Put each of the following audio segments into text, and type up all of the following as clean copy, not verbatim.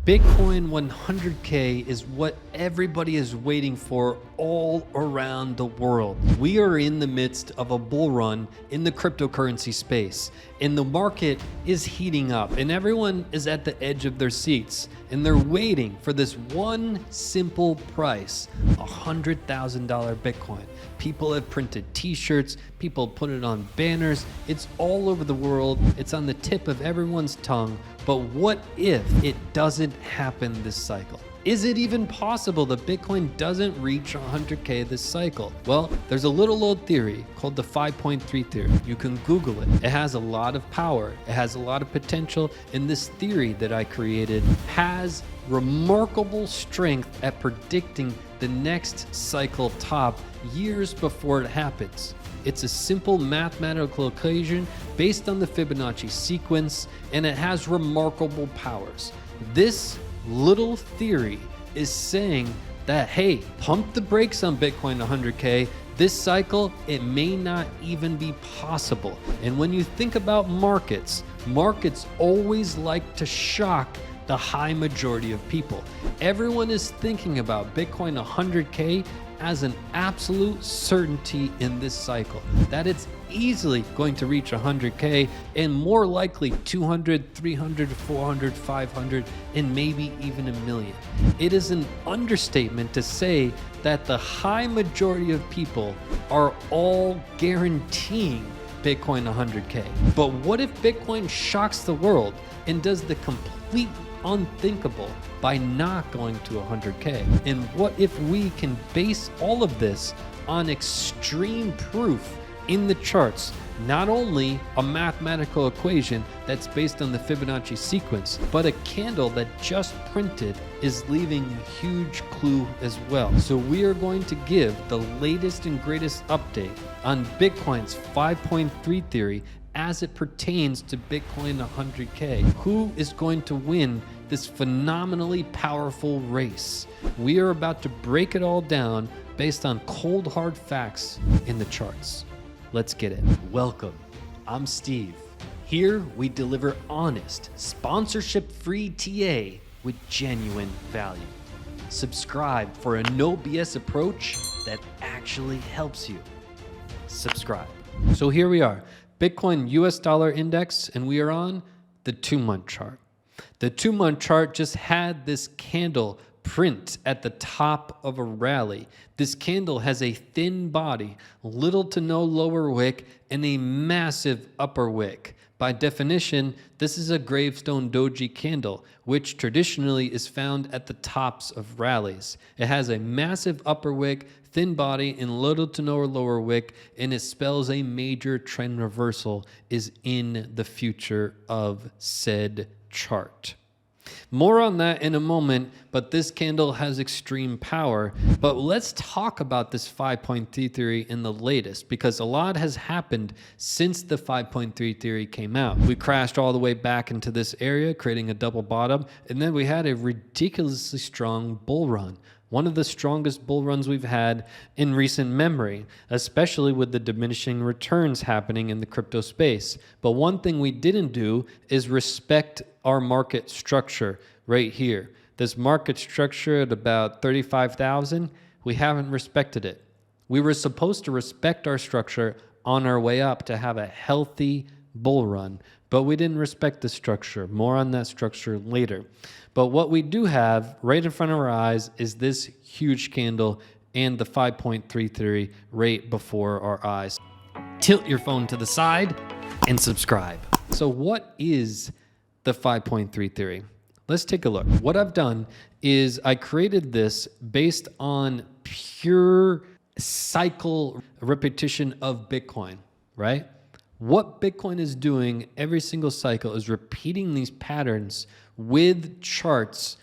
Bitcoin 100K is what everybody is waiting for all around the world. We are in the midst of a bull run in the cryptocurrency space, and the market is heating up, and everyone is at the edge of their seats, and they're waiting for this one simple price, $100,000 Bitcoin. People have printed t-shirts, people put it on banners, it's all over the world, it's on the tip of everyone's tongue. But what if it doesn't happen this cycle? Is it even possible that Bitcoin doesn't reach 100K this cycle? Well, there's a little old theory called the 5.3 theory. You can Google it. It has a lot of power. It has a lot of potential. And this theory that I created has remarkable strength at predicting the next cycle top years before it happens. It's a simple mathematical equation based on the Fibonacci sequence, and it has remarkable powers. This little theory is saying that, hey, pump the brakes on Bitcoin 100K. This cycle, it may not even be possible. And when you think about markets always like to shock the high majority of people. Everyone is thinking about Bitcoin 100K as an absolute certainty in this cycle, that it's easily going to reach 100K and more likely 200, 300, 400, 500, and maybe even a million. It is an understatement to say that the high majority of people are all guaranteeing Bitcoin 100K. But what if Bitcoin shocks the world and does the complete unthinkable by not going to 100K? And what if we can base all of this on extreme proof in the charts? Not only a mathematical equation that's based on the Fibonacci sequence, but a candle that just printed is leaving a huge clue as well. So we are going to give the latest and greatest update on Bitcoin's 5.3 theory as it pertains to Bitcoin 100K. Who is going to win this phenomenally powerful race? We are about to break it all down based on cold hard facts in the charts. Let's get it. Welcome, I'm Steve. Here we deliver honest, sponsorship-free TA with genuine value. Subscribe for a no BS approach that actually helps you. Subscribe. So here we are. Bitcoin US dollar index, and we are on the 2-month chart. The 2-month chart just had this candle print at the top of a rally. This candle has a thin body, little to no lower wick, and a massive upper wick. By definition, this is a Gravestone Doji candle, which traditionally is found at the tops of rallies. It has a massive upper wick, thin body, and little to no lower wick, and it spells a major trend reversal is in the future of said chart. More on that in a moment, but this candle has extreme power. But let's talk about this 5.3 theory in the latest, because a lot has happened since the 5.3 theory came out. We crashed all the way back into this area, creating a double bottom, and then we had a ridiculously strong bull run. One of the strongest bull runs we've had in recent memory, especially with the diminishing returns happening in the crypto space. But one thing we didn't do is respect our market structure right here. This market structure at about 35,000, we haven't respected it. We were supposed to respect our structure on our way up to have a healthy bull run, but we didn't respect the structure. More on that structure later. But what we do have right in front of our eyes is this huge candle and the 5.3 theory right before our eyes. Tilt your phone to the side and subscribe. So what is the 5.3 theory? Let's take a look. What I've done is I created this based on pure cycle repetition of Bitcoin, right? What Bitcoin is doing every single cycle is repeating these patterns with charts,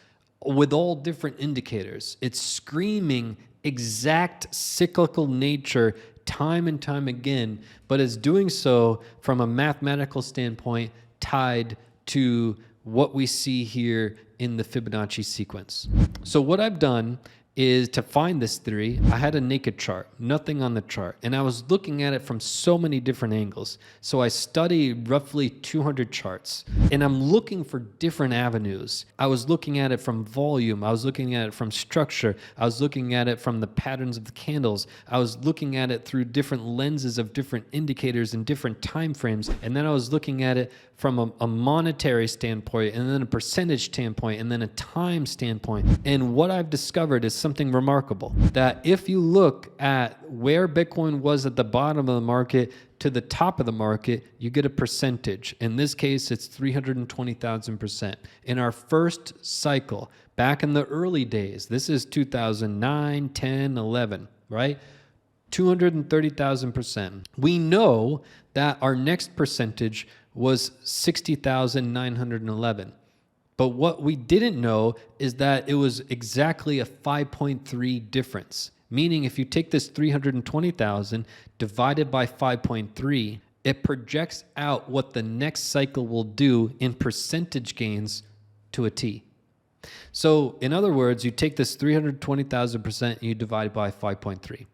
with all different indicators. It's screaming exact cyclical nature time and time again, but is doing so from a mathematical standpoint tied to what we see here in the Fibonacci sequence. So what I've done is to find this theory, I had a naked chart, nothing on the chart. And I was looking at it from so many different angles. So I studied roughly 200 charts and I'm looking for different avenues. I was looking at it from volume. I was looking at it from structure. I was looking at it from the patterns of the candles. I was looking at it through different lenses of different indicators and different time frames. And then I was looking at it from a monetary standpoint, and then a percentage standpoint, and then a time standpoint. And what I've discovered is something remarkable, that if you look at where Bitcoin was at the bottom of the market to the top of the market, you get a percentage. In this case, it's 320,000%. In our first cycle, back in the early days, this is 2009, 10, 11, right? 230,000%. We know that our next percentage was 60,911. But what we didn't know is that it was exactly a 5.3 difference. Meaning if you take this 320,000 divided by 5.3, it projects out what the next cycle will do in percentage gains to a T. So in other words, you take this 320,000% and you divide by 5.3.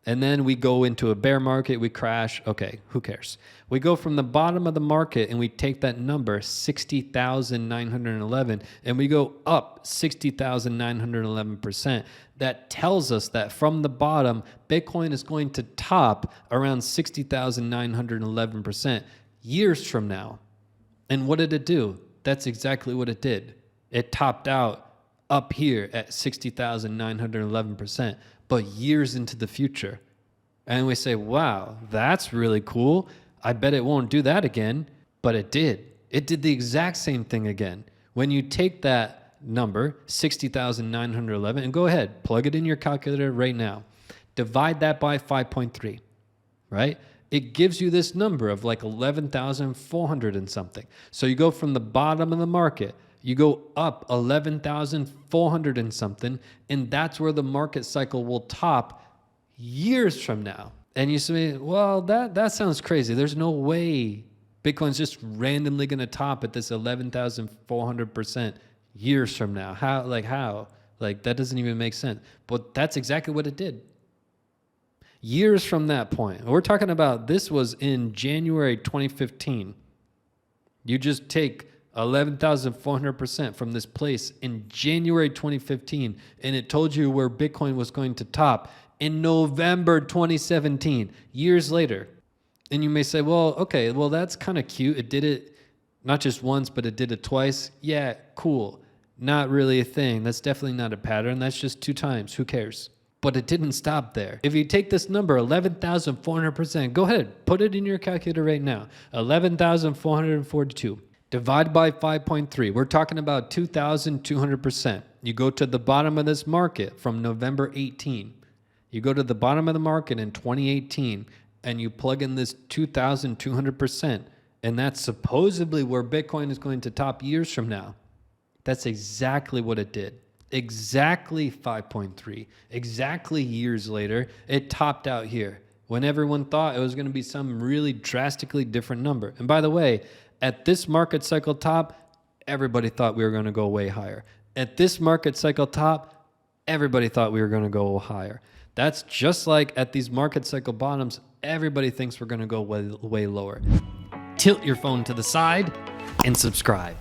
And then we go into a bear market, we crash. Okay, who cares? We go from the bottom of the market and we take that number, 60,911, and we go up 60,911%. That tells us that from the bottom, Bitcoin is going to top around 60,911% years from now. And what did it do? That's exactly what it did. It topped out up here at 60,911%. But years into the future. And we say, wow, that's really cool. I bet it won't do that again. But it did. It did the exact same thing again. When you take that number, 60,911, and go ahead, plug it in your calculator right now. Divide that by 5.3, right? It gives you this number of like 11,400 and something. So you go from the bottom of the market, you go up 11,400 and something, and that's where the market cycle will top years from now. And you say, well, that sounds crazy. There's no way Bitcoin's just randomly going to top at this 11,400% years from now. How? Like, that doesn't even make sense. But that's exactly what it did. Years from that point. We're talking about, this was in January 2015. You just take 11,400% from this place in January 2015, and it told you where Bitcoin was going to top in November 2017, years later. And you may say, well, okay, well, that's kind of cute. It did it not just once, but it did it twice. Yeah, cool. Not really a thing. That's definitely not a pattern. That's just 2 times. Who cares? But it didn't stop there. If you take this number, 11,400%, go ahead, put it in your calculator right now. 11,442. Divide by 5.3. We're talking about 2,200%. You go to the bottom of this market from November 18. You go to the bottom of the market in 2018 and you plug in this 2,200%. And that's supposedly where Bitcoin is going to top years from now. That's exactly what it did. Exactly 5.3. Exactly years later, it topped out here when everyone thought it was going to be some really drastically different number. And by the way, at this market cycle top, everybody thought we were going to go way higher. At this market cycle top, everybody thought we were going to go higher. That's just like at these market cycle bottoms, everybody thinks we're going to go way lower. Tilt your phone to the side and subscribe.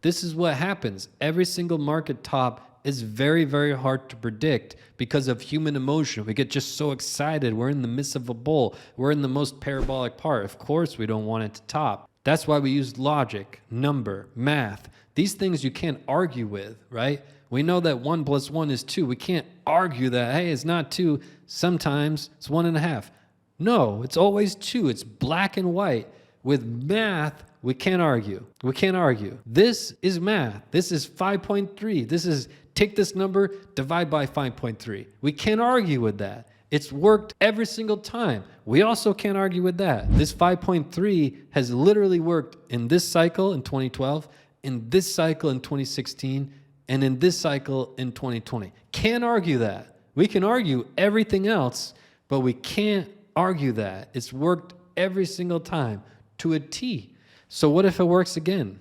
This is what happens. Every single market top is very, very hard to predict because of human emotion. We get just so excited. We're in the midst of a bull. We're in the most parabolic part. Of course, we don't want it to top. That's why we use logic, number, math. These things you can't argue with, right? We know that 1 + 1 is 2. We can't argue that, hey, it's not 2. Sometimes it's 1.5. No, it's always 2. It's black and white. With math, we can't argue. We can't argue. This is math. This is 5.3. This is, take this number, divide by 5.3. We can't argue with that. It's worked every single time. We also can't argue with that. This 5.3 has literally worked in this cycle in 2012, in this cycle in 2016, and in this cycle in 2020. Can't argue that. We can argue everything else, but we can't argue that. It's worked every single time to a T. So what if it works again?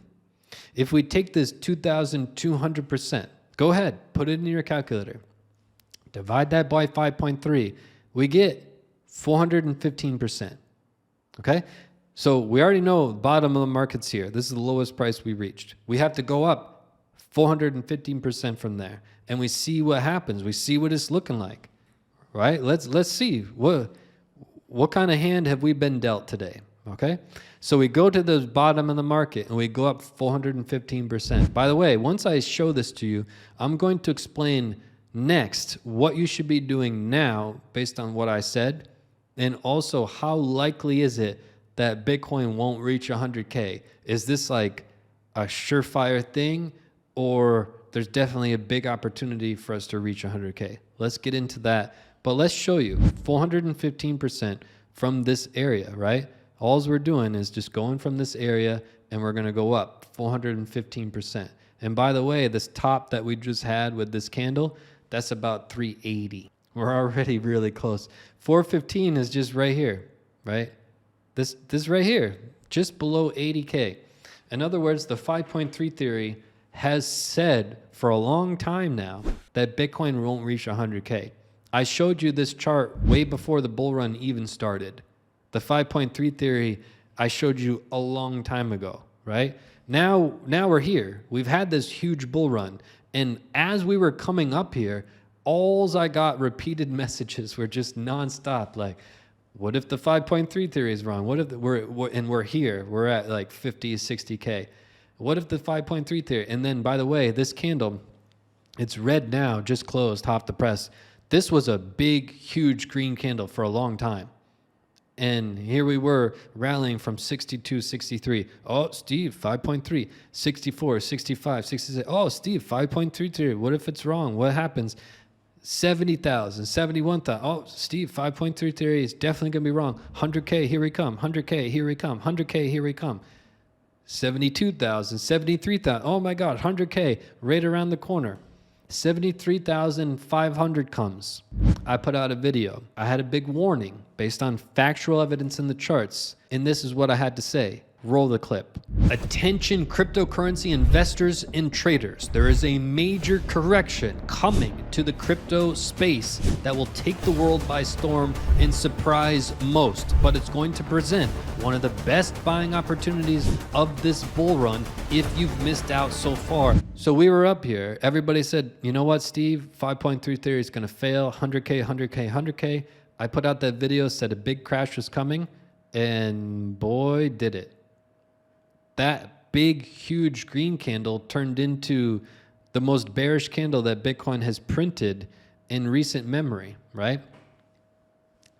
If we take this 2,200%, go ahead, put it in your calculator. Divide that by 5.3. We get 415%. Okay? So we already know the bottom of the market's here. This is the lowest price we reached. We have to go up 415% from there. And we see what happens. We see what it's looking like. Right? Let's see. What kind of hand have we been dealt today? Okay? So we go to the bottom of the market and we go up 415%. By the way, once I show this to you, I'm going to explain next what you should be doing now based on what I said, and also how likely is it that Bitcoin won't reach 100K? Is this like a surefire thing, or there's definitely a big opportunity for us to reach 100K? Let's get into that. But let's show you 415% from this area, right? All we're doing is just going from this area and we're going to go up 415%. And by the way, this top that we just had with this candle, that's about 380. We're already really close. 415 is just right here, right? This right here, just below 80K. In other words, the 5.3 theory has said for a long time now that Bitcoin won't reach 100K. I showed you this chart way before the bull run even started. The 5.3 theory I showed you a long time ago, right? Now we're here. We've had this huge bull run. And as we were coming up here, I got repeated messages were just nonstop. Like, what if the 5.3 theory is wrong? What if we're here? We're at like 50, 60K. What if the 5.3 theory? And then, by the way, this candle, it's red now, just closed, half the press. This was a big, huge green candle for a long time. And here we were rallying from 62, 63. Oh, Steve, 5.3, 64, 65, 66. Oh, Steve, 5.3 theory. What if it's wrong? What happens? 70,000, 71,000. Oh, Steve, 5.3 theory is definitely going to be wrong. 100K, here we come. 100K, here we come. 100K, here we come. 72,000, 73,000. Oh my God, 100K right around the corner. 73,500 comes. I put out a video. I had a big warning based on factual evidence in the charts. And this is what I had to say. Roll the clip. Attention cryptocurrency investors and traders. There is a major correction coming to the crypto space that will take the world by storm and surprise most, but it's going to present one of the best buying opportunities of this bull run if you've missed out so far. So we were up here. Everybody said, you know what, Steve, 5.3 theory is going to fail. 100K, 100K, 100K. I put out that video, said a big crash was coming, and boy, did it. That big, huge green candle turned into the most bearish candle that Bitcoin has printed in recent memory, right?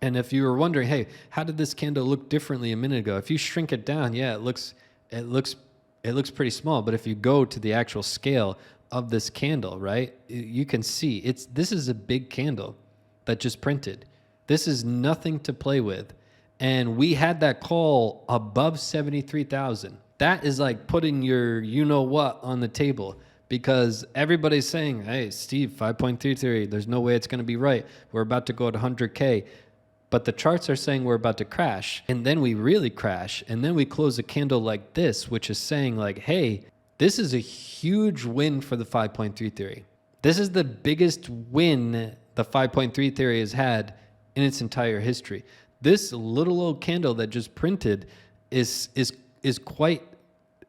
And if you were wondering, hey, how did this candle look differently a minute ago? If you shrink it down, yeah, it looks pretty small. But if you go to the actual scale of this candle, right, you can see this is a big candle that just printed. This is nothing to play with. And we had that call above 73,000. That is like putting your you-know-what on the table, because everybody's saying, hey, Steve, 5.3 theory, there's no way it's going to be right. We're about to go to 100K. But the charts are saying we're about to crash. And then we really crash. And then we close a candle like this, which is saying like, hey, this is a huge win for the 5.3 theory. This is the biggest win the 5.3 theory has had in its entire history. This little old candle that just printed is quite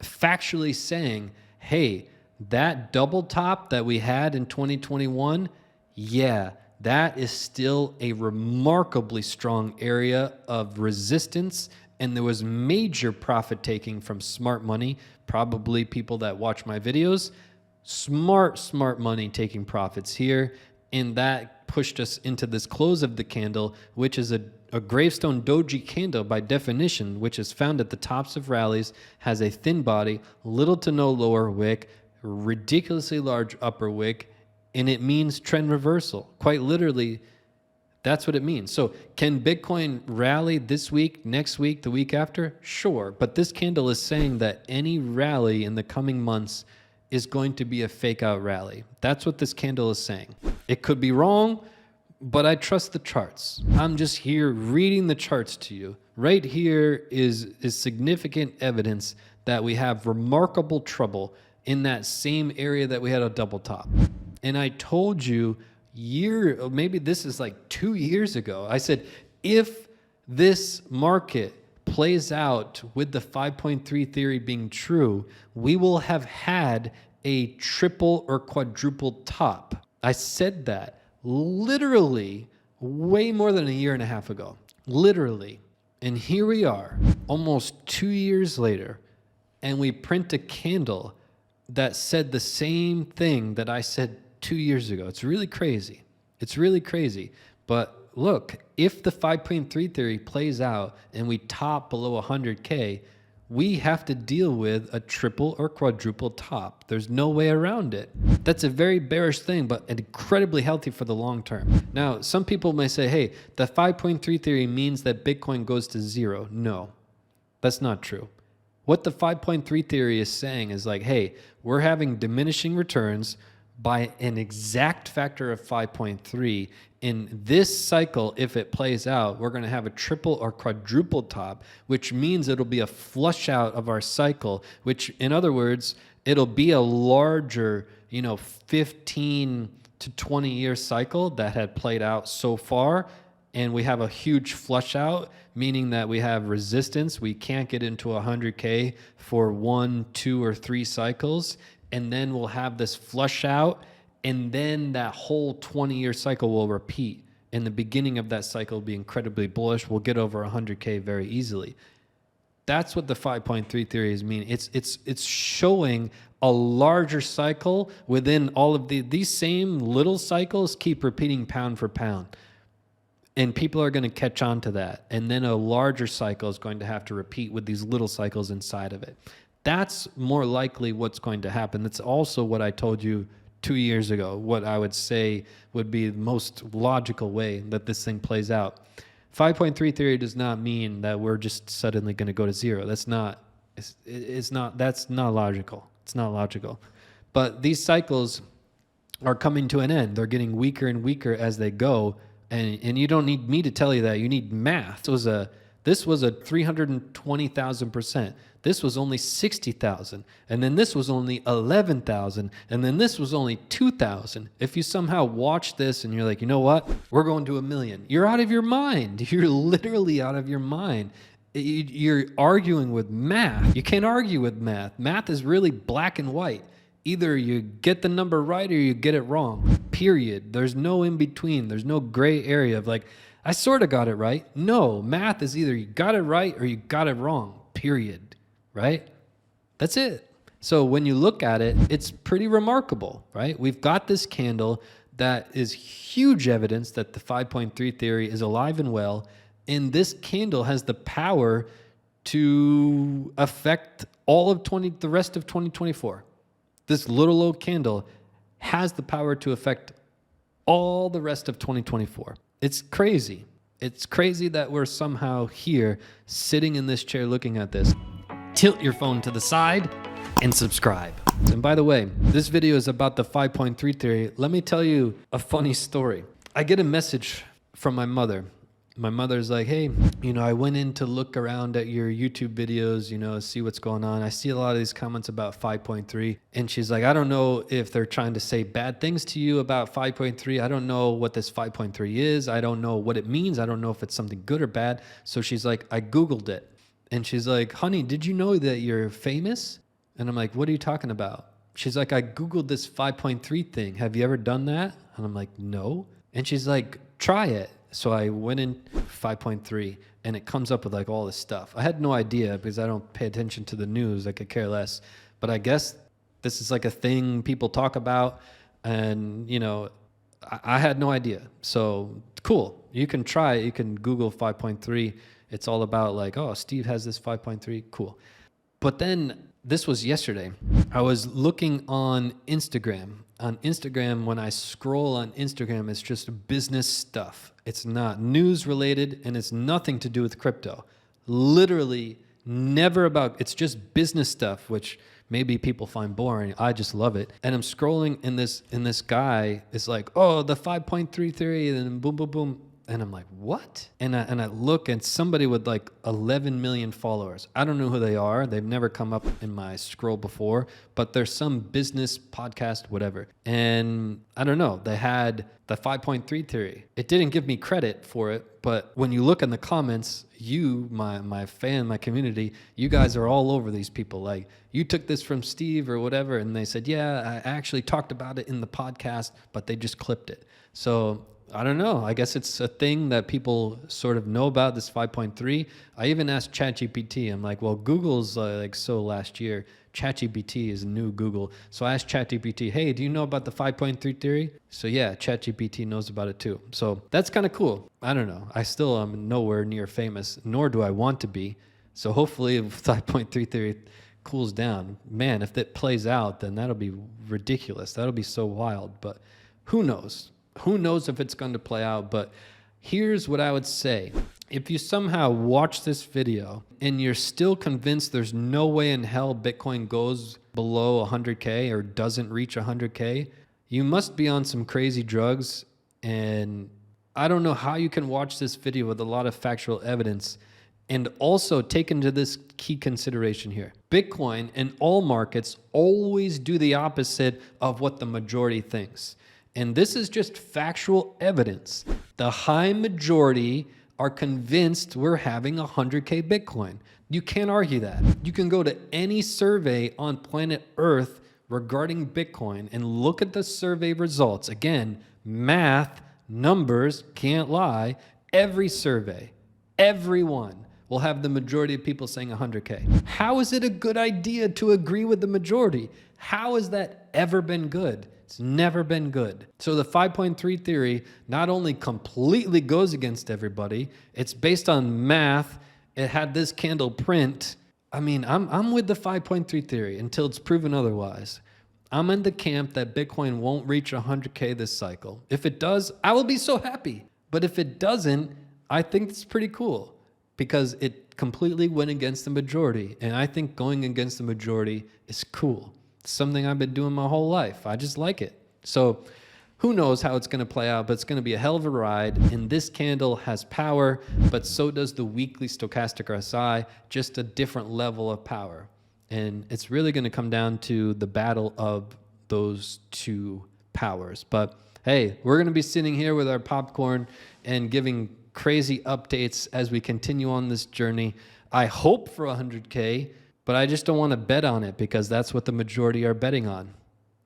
factually saying, hey, that double top that we had in 2021, yeah, that is still a remarkably strong area of resistance. And there was major profit taking from smart money, probably people that watch my videos, smart money taking profits here. And that pushed us into this close of the candle, which is a Gravestone Doji candle by definition, which is found at the tops of rallies, has a thin body, little to no lower wick, ridiculously large upper wick, and it means trend reversal. Quite literally, that's what it means. So can Bitcoin rally this week, next week, the week after? Sure. But this candle is saying that any rally in the coming months is going to be a fake out rally. That's what this candle is saying. It could be wrong, but I trust the charts. I'm just here reading the charts to you. Right here is significant evidence that we have remarkable trouble in that same area that we had a double top. And I told you maybe this is like 2 years ago. I said, if this market plays out with the 5.3 theory being true, we will have had a triple or quadruple top. I said that literally way more than a year and a half ago. Literally. And here we are, almost 2 years later, and we print a candle that said the same thing that I said 2 years ago. It's really crazy. It's really crazy. But look, if the 5.3 theory plays out and we top below 100K, we have to deal with a triple or quadruple top. There's no way around it. That's a very bearish thing, but incredibly healthy for the long term. Now, some people may say, hey, the 5.3 theory means that Bitcoin goes to zero. No, that's not true. What the 5.3 theory is saying is like, hey, we're having diminishing returns by an exact factor of 5.3. In this cycle, if it plays out, we're going to have a triple or quadruple top, which means it'll be a flush out of our cycle, which in other words, it'll be a larger, 15 to 20 year cycle that had played out so far. And we have a huge flush out, meaning that we have resistance. We can't get into 100K for 1, 2, or 3 cycles. And then we'll have this flush out, and then that whole 20-year cycle will repeat. And the beginning of that cycle will be incredibly bullish. We'll get over 100K very easily. That's what the 5.3 theory is meaning. It's showing a larger cycle within all of these same little cycles keep repeating pound for pound. And people are going to catch on to that. And then a larger cycle is going to have to repeat with these little cycles inside of it. That's more likely what's going to happen. That's also what I told you 2 years ago, what I would say would be the most logical way that this thing plays out. 5.3 theory does not mean that we're just suddenly going to go to zero. That's not logical. It's not logical. But these cycles are coming to an end. They're getting weaker and weaker as they go. And you don't need me to tell you that. You need math. This was a 320,000%. This was only 60,000. And then this was only 11,000. And then this was only 2,000. If you somehow watch this and you're like, you know what? We're going to 1 million. You're out of your mind. You're literally out of your mind. You're arguing with math. You can't argue with math. Math is really black and white. Either you get the number right or you get it wrong. Period. There's no in between. There's no gray area of like, I sort of got it right. No, math is either you got it right or you got it wrong. Period. Right? That's it. So when you look at it, it's pretty remarkable, right? We've got this candle that is huge evidence that the 5.3 theory is alive and well. And this candle has the power to affect all of the rest of 2024. This little old candle has the power to affect all the rest of 2024. It's crazy. It's crazy that we're somehow here sitting in this chair looking at this. Tilt your phone to the side and subscribe. And by the way, this video is about the 5.3 theory. Let me tell you a funny story. I get a message from my mother. My mother's like, hey, I went in to look around at your YouTube videos, see what's going on. I see a lot of these comments about 5.3. And she's like, I don't know if they're trying to say bad things to you about 5.3. I don't know what this 5.3 is. I don't know what it means. I don't know if it's something good or bad. So she's like, I Googled it. And she's like, honey, did you know that you're famous? And I'm like, what are you talking about? She's like, I Googled this 5.3 thing. Have you ever done that? And I'm like, no. And she's like, try it. So I went in 5.3 and it comes up with like all this stuff. I had no idea because I don't pay attention to the news. I could care less. But I guess this is like a thing people talk about. And, I had no idea. So cool. You can try it. You can Google 5.3. It's all about like, oh, Steve has this 5.3. Cool. But then this was yesterday. I was looking on Instagram. On Instagram, when I scroll on Instagram, it's just business stuff. It's not news related and it's nothing to do with crypto. Literally never it's just business stuff, which maybe people find boring. I just love it. And I'm scrolling and this guy is like, oh, the 5.3 theory, and then boom, boom, boom. And I'm like, what? And I look, and somebody with like 11 million followers. I don't know who they are. They've never come up in my scroll before, but there's some business podcast, whatever. And I don't know, they had the 5.3 theory. It didn't give me credit for it, but when you look in the comments, you, my fan, my community, you guys are all over these people. Like, you took this from Steve or whatever, and they said, yeah, I actually talked about it in the podcast, but they just clipped it. So I don't know. I guess it's a thing that people sort of know about, this 5.3. I even asked ChatGPT. I'm like, well, Google's like so last year. ChatGPT is new Google. So I asked ChatGPT, hey, do you know about the 5.3 theory? So yeah, ChatGPT knows about it too. So that's kind of cool. I don't know. I still am nowhere near famous, nor do I want to be. So hopefully if 5.3 theory cools down, man, if that plays out, then that'll be ridiculous. That'll be so wild. But who knows? Who knows if it's going to play out? But here's what I would say. If you somehow watch this video and you're still convinced there's no way in hell Bitcoin goes below 100K or doesn't reach 100K, you must be on some crazy drugs. And I don't know how you can watch this video with a lot of factual evidence and also take into this key consideration here. Bitcoin and all markets always do the opposite of what the majority thinks. And this is just factual evidence. The high majority are convinced we're having 100K Bitcoin. You can't argue that. You can go to any survey on planet Earth regarding Bitcoin and look at the survey results. Again, math, numbers, can't lie. Every survey, everyone will have the majority of people saying 100K. How is it a good idea to agree with the majority? How has that ever been good? It's never been good. So the 5.3 theory not only completely goes against everybody, it's based on math. It had this candle print. I mean, I'm with the 5.3 theory until it's proven otherwise. I'm in the camp that Bitcoin won't reach 100K this cycle. If it does, I will be so happy. But if it doesn't, I think it's pretty cool because it completely went against the majority. And I think going against the majority is cool. It's something I've been doing my whole life. I just like it. So who knows how it's going to play out, but it's going to be a hell of a ride. And this candle has power, but so does the weekly stochastic RSI, just a different level of power. And it's really going to come down to the battle of those two powers. But hey, we're going to be sitting here with our popcorn and giving crazy updates as we continue on this journey. I hope for 100K, but I just don't want to bet on it because that's what the majority are betting on.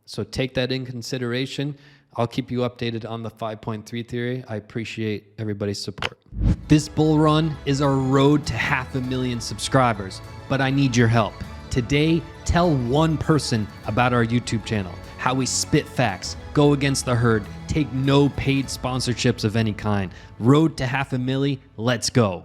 So take that in consideration. I'll keep you updated on the 5.3 theory. I appreciate everybody's support. This bull run is our road to 500,000 subscribers, but I need your help. Today, tell one person about our YouTube channel, how we spit facts, go against the herd, take no paid sponsorships of any kind. Road to 500,000, let's go.